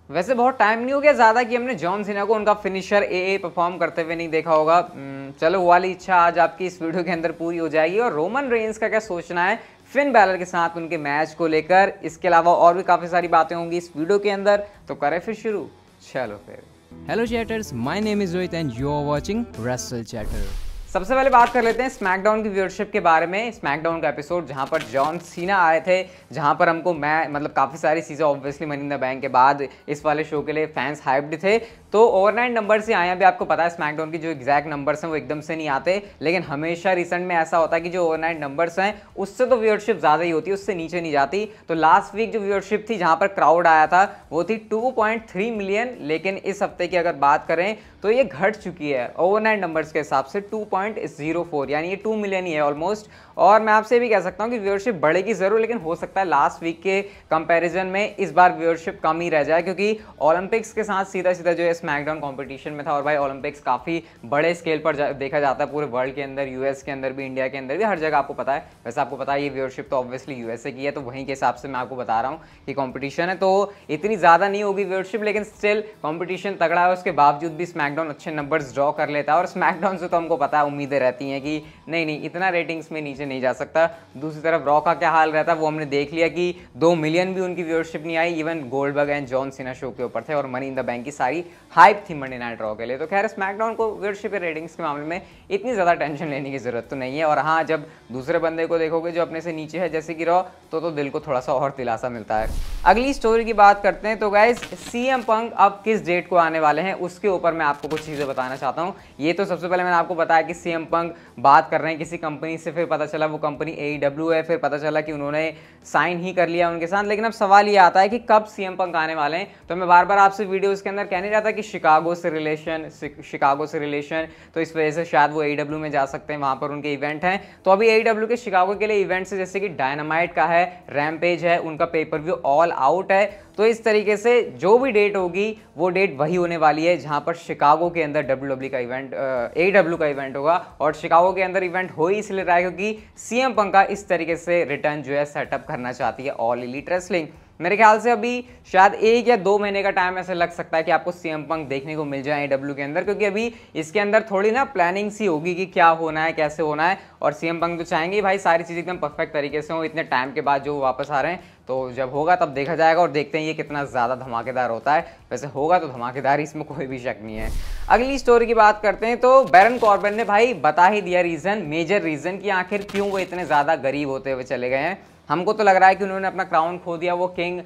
वैसे बहुत टाइम नहीं हो गया ज़्यादा कि हमने जॉन सीना को उनका फिनिशर ए परफॉर्म करते हुए नहीं देखा होगा। चलो वो वाली इच्छा आज आपकी इस वीडियो के अंदर पूरी हो जाएगी। और रोमन रेंस का क्या सोचना है फिन बैलर के साथ उनके मैच को लेकर, इसके अलावा और भी काफ़ी सारी बातें होंगी इस वीडियो के अंदर, तो करें फिर शुरू। चलो फिर। Hello chatters, my name is Rohit and you are watching Wrestle Chatter। सबसे पहले बात कर लेते हैं स्मैकडाउन की व्यूअरशिप के बारे में। स्मैकडाउन का एपिसोड जहां पर जॉन सीना आए थे, जहां पर हमको मैं काफ़ी सारी चीज़ें obviously money in the bank के बाद इस वाले शो के लिए फैंस हाइप्ड थे। तो ओवरनाइट नंबर से आए हैं। अभी आपको पता है स्मैकडाउन की जो एग्जैक्ट नंबर्स हैं वो एकदम से नहीं आते, लेकिन हमेशा रिसेंट में ऐसा होता है कि जो ओवरनाइट नंबर्स हैं उससे तो व्यूअरशिप ज़्यादा ही होती है, उससे नीचे नहीं जाती। तो लास्ट वीक जो व्यूअरशिप थी जहाँ पर क्राउड आया था वो थी 2.3 मिलियन, लेकिन इस हफ्ते की अगर बात करें तो ये घट चुकी है ओवरनाइट नंबर्स के हिसाब से 2.04, यानी ये 2 मिलियन ही है ऑलमोस्ट। और मैं आपसे भी कह सकता हूँ कि व्यूअरशिप बढ़ेगी ज़रूर, लेकिन हो सकता है लास्ट वीक के कंपैरिजन में इस बार व्यूअरशिप कम ही रह जाए, क्योंकि ओलंपिक्स के साथ सीधा सीधा जो है स्मैकडाउन कंपटीशन में था। और भाई ओलंपिक्स काफ़ी बड़े स्केल पर देखा जाता है पूरे वर्ल्ड के अंदर, यूएस के अंदर भी, इंडिया के अंदर भी, हर जगह आपको पता है। वैसे आपको पता है ये व्यूअरशिप तो ऑब्वियसली यूएसए की है, तो वहीं के हिसाब से मैं आपको बता रहा हूँ कि कंपटीशन है तो इतनी ज़्यादा नहीं होगी व्यूअरशिप, लेकिन स्टिल कंपटीशन तगड़ा है। उसके बावजूद भी स्मैकडाउन अच्छे नंबर्स ड्रॉ कर लेता है। और स्मैकडाउन से तो हमको पता है, उम्मीदें रहती हैं कि नहीं इतना रेटिंग्स में नीचे नहीं जा सकता। दूसरी तरफ रॉ का क्या हाल रहता है वो हमने देख लिया कि 2 मिलियन भी उनकी व्यूअरशिप नहीं आई। Even Goldberg and John Cena show के ऊपर थे और मनी इन द बैंक की सारी हाइप थी मंडे नाइट रॉ के लिए। तो खैर स्मैकडाउन को व्यूअरशिप रेटिंग्स के मामले में इतनी ज़्यादा टेंशन लेने की जरूरत तो नहीं है। और हाँ, जब दूसरे बंदे को देखोगे जो अपने से नीचे है जैसे कि रॉ, तो दिल को थोड़ा सा और दिलासा मिलता है। अगली स्टोरी की बात करते हैं तो गाइज सीएम पंक अब किस डेट को आने वाले हैं उसके ऊपर मैं आपको कुछ चीज़ें बताना चाहता हूँ। ये तो सबसे पहले मैंने आपको बताया कि सीएम पंक बात कर रहे हैं किसी कंपनी से, फिर पता चला वो कंपनी AEW है, फिर पता चला कि उन्होंने साइन ही कर लिया उनके साथ। लेकिन अब सवाल ये आता है कि कब सीएम पंक आने वाले हैं। तो मैं बार बार आपसे वीडियोस के अंदर कह नहीं रहा था कि शिकागो से रिलेशन, तो इस वजह से शायद वो AEW में जा सकते हैं, वहाँ पर उनके इवेंट हैं। तो अभी AEW के शिकागो के लिए इवेंट्स है, जैसे कि डायनामाइट का है, रैमपेज है, उनका पेपर व्यू ऑल आउट है। तो इस तरीके से जो भी डेट होगी वो डेट वही होने वाली है जहां पर शिकागो के अंदर WWE का इवेंट, AEW का इवेंट होगा। और शिकागो के अंदर इवेंट हो ही इसलिए रहा है क्योंकि सीएम पंक का इस तरीके से रिटर्न जो है सेटअप करना चाहती है ऑल एलीट रेसलिंग। मेरे ख्याल से अभी शायद 1 या 2 महीने का टाइम ऐसे लग सकता है कि आपको सीएम पंक देखने को मिल जाए AEW के अंदर, क्योंकि अभी इसके अंदर थोड़ी ना प्लानिंग सी होगी कि क्या होना है, कैसे होना है। और सीएम पंक तो चाहेंगे भाई सारी चीज़ एकदम परफेक्ट तरीके से हो, इतने टाइम के बाद जो वापस आ रहे हैं। तो जब होगा तब देखा जाएगा और देखते हैं ये कितना ज़्यादा धमाकेदार होता है। वैसे होगा तो धमाकेदार, इसमें कोई भी शक नहीं है। अगली स्टोरी की बात करते हैं तो बैरन कॉर्बिन ने भाई बता ही दिया रीज़न, मेजर रीज़न कि आखिर क्यों वो इतने ज़्यादा गरीब होते हुए चले गए हैं। हमको तो लग रहा है कि उन्होंने अपना क्राउन खो दिया। वो किंग,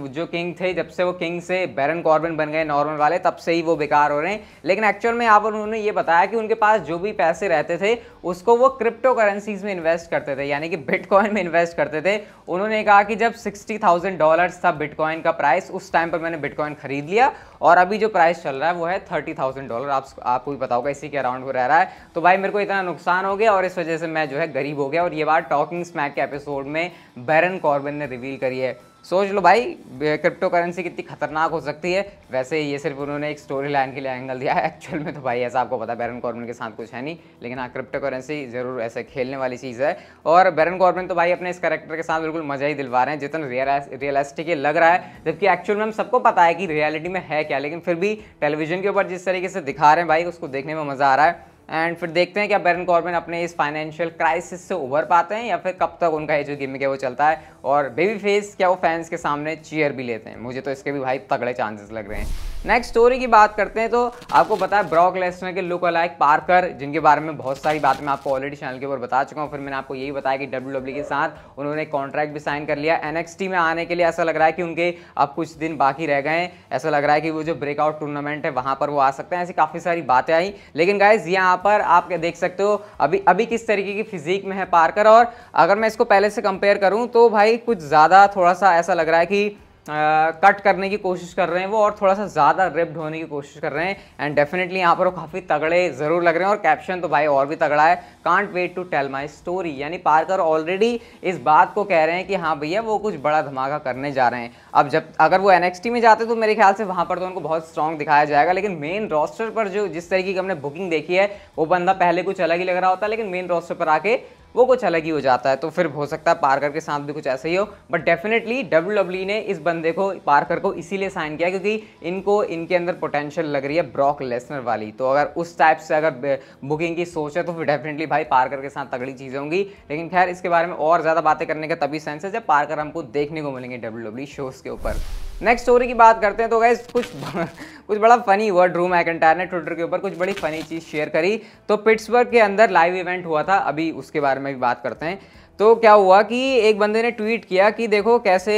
जो किंग थे, जब से वो किंग से बैरन कॉर्बिन बन गए नॉर्मल वाले, तब से ही वो बेकार हो रहे हैं। लेकिन एक्चुअल में यहाँ पर उन्होंने ये बताया कि उनके पास जो भी पैसे रहते थे उसको वो क्रिप्टो करेंसीज में इन्वेस्ट करते थे, यानी कि बिटकॉइन में इन्वेस्ट करते थे। उन्होंने कहा कि जब $60,000 था बिटकॉइन का प्राइस, उस टाइम पर मैंने बिटकॉइन खरीद लिया और अभी जो प्राइस चल रहा है वो है $30,000। आपको भी पता होगा इसी के अराउंड वो रह रहा है। तो भाई मेरे को इतना नुकसान हो गया और इस वजह से मैं जो है गरीब हो गया। और ये बात टॉकिंग स्मैक के एपिसोड में बैरन कॉर्बिन ने रिवील करी है। सोच लो भाई क्रिप्टो करेंसी कितनी खतरनाक हो सकती है। वैसे ये सिर्फ उन्होंने एक स्टोरी लाइन के लिए एंगल दिया है, एक्चुअल में तो भाई ऐसा आपको पता है बैरन कॉर्बिन के साथ कुछ है नहीं। लेकिन हाँ, क्रिप्टो करेंसी जरूर ऐसे खेलने वाली चीज़ है। और बैरन कॉर्बिन तो भाई अपने इस कैरेक्टर के साथ बिल्कुल मजा ही दिलवा रहे हैं, जितना रियलिस्टिक ये लग रहा है। जबकि एक्चुअल में हम सबको पता है कि रियलिटी में है क्या, लेकिन फिर भी टेलीविजन के ऊपर जिस तरीके से दिखा रहे हैं भाई, उसको देखने में मज़ा आ रहा है। एंड फिर देखते हैं क्या बैरन कॉर्बिन अपने इस फाइनेंशियल क्राइसिस से उभर पाते हैं या फिर कब तक उनका ये जो गिमिक है वो चलता है। और बेबी फेस क्या वो फैंस के सामने चीयर भी लेते हैं। मुझे तो इसके भी भाई तगड़े चांसेस लग रहे हैं। नेक्स्ट स्टोरी की बात करते हैं तो आपको पता है ब्रॉक लेसनर के लुक अलाइक पार्कर, जिनके बारे में बहुत सारी बातें मैं आपको ऑलरेडी चैनल के ऊपर बता चुका हूँ। फिर मैंने आपको यही बताया कि WWE के साथ उन्होंने कॉन्ट्रैक्ट भी साइन कर लिया NXT में आने के लिए। ऐसा लग रहा है कि उनके अब कुछ दिन बाकी रह गए हैं। ऐसा लग रहा है कि वो जो ब्रेकआउट टूर्नामेंट है वहाँ पर वो आ सकते हैं। ऐसी काफ़ी सारी बातें आई। लेकिन गाइज यहाँ पर आप देख सकते हो अभी किस तरीके की फिजिक में है पार्कर। और अगर मैं इसको पहले से कंपेयर करूँ तो भाई कुछ ज़्यादा थोड़ा सा ऐसा लग रहा है कि कट करने की कोशिश कर रहे हैं वो, और थोड़ा सा ज़्यादा रिप्ड होने की कोशिश कर रहे हैं। एंड डेफिनेटली यहाँ पर वो काफ़ी तगड़े ज़रूर लग रहे हैं। और कैप्शन तो भाई और भी तगड़ा है, can't wait to tell my story. यानी पार्कर ऑलरेडी इस बात को कह रहे हैं कि हाँ भैया वो कुछ बड़ा धमाका करने जा रहे हैं। अब जब अगर वो NXT में जाते तो मेरे ख्याल से वहाँ पर तो उनको बहुत स्ट्रॉन्ग दिखाया जाएगा। लेकिन मेन रोस्टर पर जो जिस तरीके की हमने बुकिंग देखी है वो बंदा पहले कुछ अलग ही लग रहा होता है, लेकिन मेन रोस्टर पर आके वो कुछ अलग ही हो जाता है। तो फिर हो सकता है पार्कर के साथ भी कुछ ऐसा ही हो, बट डेफिनेटली WWE ने इस बंदे को, पार्कर को, इसीलिए साइन किया क्योंकि इनको इनके अंदर पोटेंशियल लग रही है ब्रॉक लेसनर वाली। तो अगर उस टाइप से अगर बुकिंग की सोच है तो फिर डेफिनेटली भाई पार्कर के साथ तगड़ी चीज़ें होंगी। लेकिन खैर इसके बारे में और ज़्यादा बातें करने का तभी सेंस है जब पार्कर हमको देखने को मिलेंगे WWE शोज़ के ऊपर। नेक्स्ट स्टोरी की बात करते हैं तो गाइस कुछ बड़ा फनी हुआ। ड्रू मैकिंटायर ने ट्विटर के ऊपर कुछ बड़ी फनी चीज़ शेयर करी। तो पिट्सबर्ग के अंदर लाइव इवेंट हुआ था, अभी उसके बारे में भी बात करते हैं। तो क्या हुआ कि एक बंदे ने ट्वीट किया कि देखो कैसे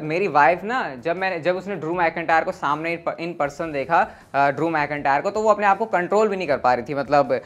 मेरी वाइफ ना, जब उसने ड्रू मैकिंटायर को सामने इन पर्सन देखा, ड्रू मैकिंटायर को, तो वो अपने आप को कंट्रोल भी नहीं कर पा रही थी, मतलब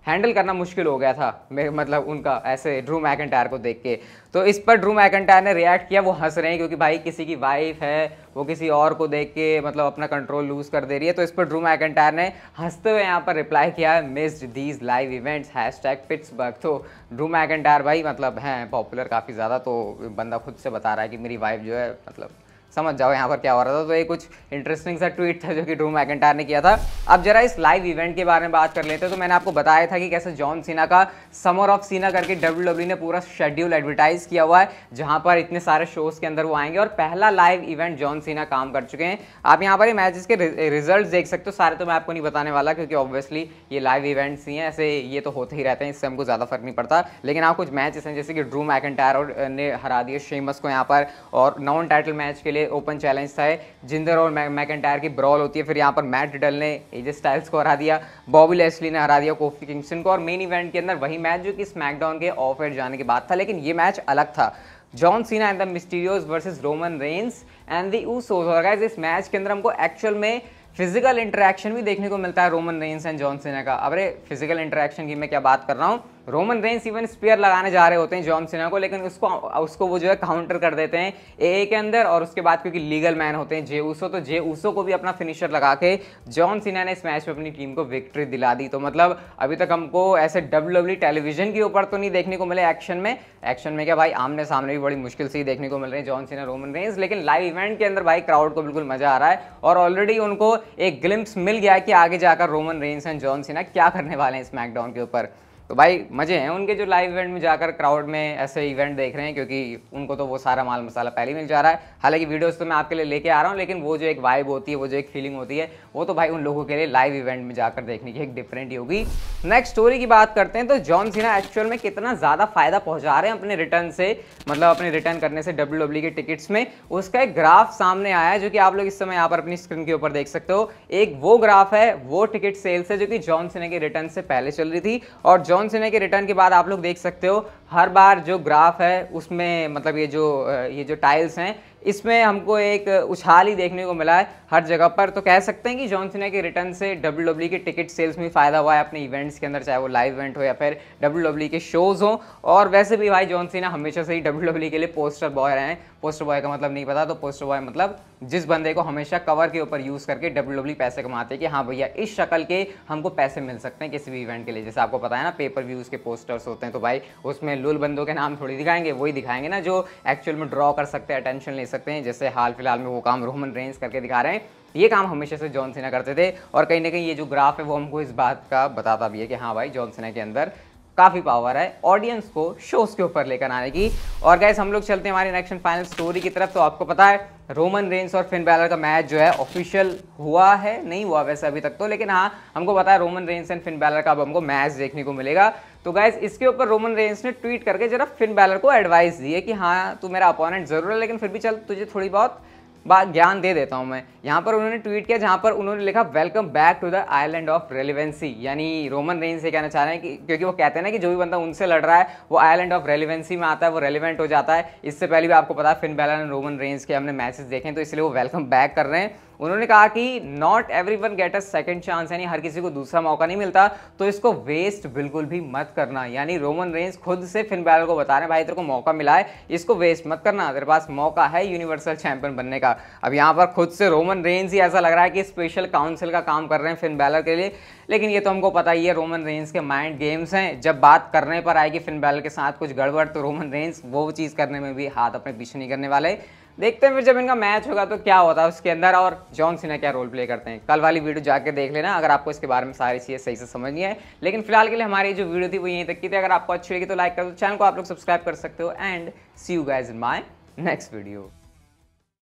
हैंडल करना मुश्किल हो गया था मतलब उनका ऐसे ड्रू मैकिंटायर को देख के। तो इस पर ड्रू मैकिंटायर ने रिएक्ट किया, वो हंस रहे हैं क्योंकि भाई किसी की वाइफ है वो किसी और को देख के मतलब अपना कंट्रोल लूज कर दे रही है। तो इस पर ड्रू मैकिंटायर ने हंसते हुए यहाँ पर रिप्लाई किया, missed these live events #Pittsburgh. तो ड्रू मैकिंटायर भाई मतलब हैं पॉपुलर काफ़ी ज़्यादा, तो बंदा खुद से बता रहा है कि मेरी वाइफ जो है, मतलब समझ जाओ यहाँ पर क्या हो रहा था। तो ये कुछ इंटरेस्टिंग सा ट्वीट था जो कि ड्रू मैकिंटायर ने किया था। अब जरा इस लाइव इवेंट के बारे में बात कर लेते हैं। तो मैंने आपको बताया था कि कैसे जॉन सीना का समर ऑफ सीना करके WWE ने पूरा शेड्यूल एडवर्टाइज किया हुआ है, जहाँ पर इतने सारे शोज़ के अंदर वो आएंगे और पहला लाइव इवेंट जॉन सीना काम कर चुके हैं। आप यहाँ पर ये मैचेस के रिजल्ट देख सकते हो, सारे तो मैं आपको नहीं बताने वाला क्योंकि ऑब्वियसली ये लाइव इवेंट्स ही हैं, ऐसे ये तो होते ही रहते हैं, इससे हमको ज़्यादा फर्क नहीं पड़ता। लेकिन आप कुछ मैचेस हैं जैसे कि ड्रू मैकिंटायर ने हरा दिया शेमस को यहाँ पर, और नॉन टाइटल मैच के लिए ओपन चैलेंज है, जिंदर और मैकिंटायर की ब्रॉल होती है। फिर यहाँ पर मैट रिडल ने एजे स्टाइल्स को हरा दिया, बॉबी लेस्ली ने हरा दिया कोफी किंगस्टन को। और मेन इवेंट के अंदर वही मैच जो कि स्मैकडाउन के ऑफ एयर जाने के बाद था, लेकिन ये मैच अलग था, John Cena and the Mysterios versus Roman Reigns and the Usos. और गाइस इस मैच के अंदर हमको एक्चुअल में फिजिकल इंटरेक्शन भी देखने को मिलता है रोमन रेंस एंड जॉन सीना का। अरे फिजिकल इंटरेक्शन की मैं क्या बात कर रहा हूँ, रोमन रेंस इवन स्पीयर लगाने जा रहे होते हैं जॉन सीना को, लेकिन उसको वो जो है काउंटर कर देते हैं ए के अंदर। और उसके बाद क्योंकि लीगल मैन होते हैं जे ऊसो, तो जे ऊसो को भी अपना फिनिशर लगा के जॉन सीना ने इस मैच में अपनी टीम को विक्ट्री दिला दी। तो मतलब अभी तक हमको ऐसे WWE टेलीविजन के ऊपर तो नहीं देखने को मिले एक्शन में क्या भाई, आमने सामने भी बड़ी मुश्किल से ही देखने को मिल रहे हैं जॉन सीना रोमन रेंस। लेकिन लाइव इवेंट के अंदर भाई क्राउड को बिल्कुल मजा आ रहा है, और ऑलरेडी उनको एक ग्लिम्प्स मिल गया है कि आगे जाकर रोमन रेंस एंड जॉन सीना क्या करने वाले हैं स्मैकडाउन के ऊपर। तो भाई मजे हैं उनके जो लाइव इवेंट में जाकर क्राउड में ऐसे इवेंट देख रहे हैं, क्योंकि उनको तो वो सारा माल मसाला पहले ही मिल जा रहा है। हालांकि वीडियोस तो मैं आपके लिए लेके आ रहा हूँ, लेकिन वो जो एक वाइब होती है, वो जो एक फीलिंग होती है, वो तो भाई उन लोगों के लिए लाइव इवेंट में जाकर देखने की एक डिफरेंट ही होगी। नेक्स्ट स्टोरी की बात करते हैं। तो जॉन सीना एक्चुअल में कितना ज़्यादा फायदा पहुंचा रहे हैं अपने रिटर्न से, मतलब अपने रिटर्न करने से WWE के टिकट्स में, उसका एक ग्राफ सामने आया है जो कि आप लोग इस समय यहाँ पर अपनी स्क्रीन के ऊपर देख सकते हो। एक वो ग्राफ है, वो टिकट सेल्स है जो कि जॉन सीना के रिटर्न से पहले चल रही थी, और जॉन सीना के रिटर्न के बाद आप लोग देख सकते हो हर बार जो ग्राफ है उसमें मतलब ये जो टाइल्स हैं इसमें हमको एक उछाल ही देखने को मिला है हर जगह पर। तो कह सकते हैं कि जॉन सीना के रिटर्न से WWE के टिकट सेल्स में फ़ायदा हुआ है अपने इवेंट्स के अंदर, चाहे वो लाइव इवेंट हो या फिर WWE के शोज़ हो। और वैसे भी भाई जॉन सीना हमेशा से ही WWE के लिए पोस्टर बॉय रहे हैं। पोस्टर बॉय का मतलब नहीं पता, तो पोस्टर बॉय मतलब जिस बंदे को हमेशा कवर के ऊपर यूज़ करके WWE पैसे कमाते हैं कि हाँ भैया इस शक्ल के हमको पैसे मिल सकते हैं किसी भी इवेंट के लिए। जैसे आपको पता है ना पेपर व्यूज़ के पोस्टर्स होते हैं, तो भाई उसमें लुल बंदों के नाम थोड़ी दिखाएंगे, वही दिखाएंगे ना जो एक्चुअल में ड्रॉ कर सकते हैं, अटेंशन ले सकते हैं। जैसे हाल फिलहाल में वो काम रोमन रेंस करके दिखा रहे हैं, ये काम हमेशा से जॉन सीना करते थे। और कहीं ना कहीं ये जो ग्राफ है वो हमको इस बात का बताता भी है कि हाँ भाई जॉन सीना के अंदर काफ़ी पावर है ऑडियंस को शोज़ के ऊपर लेकर आने की। और गाइस हम लोग चलते हैं हमारी नेक्स्ट फाइनल स्टोरी की तरफ। तो आपको पता है रोमन रेंस और फिन बैलर का मैच जो है ऑफिशियल हुआ है, नहीं हुआ वैसे अभी तक तो, लेकिन हाँ हमको पता है Roman Reigns and Finn Balor का अब हमको मैच देखने को मिलेगा। तो गाइस इसके ऊपर रोमन रेंस ने ट्वीट करके जरा फिन बैलर को एडवाइस दी है कि हाँ तू मेरा अपोनेंट जरूर है, लेकिन फिर भी चल तुझे थोड़ी बहुत ज्ञान दे देता हूं मैं। यहाँ पर उन्होंने ट्वीट किया जहाँ पर उन्होंने लिखा welcome back to the island of relevancy, यानी रोमन रेंस से कहना चाह रहे हैं कि क्योंकि वो कहते हैं ना कि जो भी बंदा उनसे लड़ रहा है वो आइलैंड ऑफ रेलिवेंसी में आता है, वो रेलिवेंट हो जाता है। इससे पहले भी आपको पता है Finn Balor and Roman Reigns के हमने मैचेस देखे, तो इसलिए वो वेलकम बैक कर रहे हैं। उन्होंने कहा कि not everyone get a second chance, यानी हर किसी को दूसरा मौका नहीं मिलता, तो इसको वेस्ट बिल्कुल भी मत करना। यानी रोमन रेंस खुद से फिन बैलर को बता रहे हैं भाई तेरे को मौका मिला है, इसको वेस्ट मत करना, तेरे पास मौका है यूनिवर्सल चैंपियन बनने का। अब यहाँ पर खुद से रोमन रेंस ही ऐसा लग रहा है कि स्पेशल काउंसिल का काम कर रहे हैं फिन बैलर के लिए, लेकिन ये तो हमको पता ही है रोमन रेंस के माइंड गेम्स हैं। जब बात करने पर आएगी फिन बैलर के साथ कुछ गड़बड़, तो रोमन रेंस वो चीज़ करने में भी हाथ अपने पीछे नहीं करने वाले। देखते हैं फिर जब इनका मैच होगा तो क्या होता है उसके अंदर और जॉन सीना क्या रोल प्ले करते हैं। कल वाली वीडियो जाके देख लेना अगर आपको इसके बारे में सारी चीज़ें सही से समझनी है। लेकिन फिलहाल के लिए हमारी जो वीडियो थी वो यहीं तक की थी। अगर आपको अच्छी लगी तो लाइक कर दो, चैनल को आप लोग सब्सक्राइब कर सकते हो and see you guys in my next video.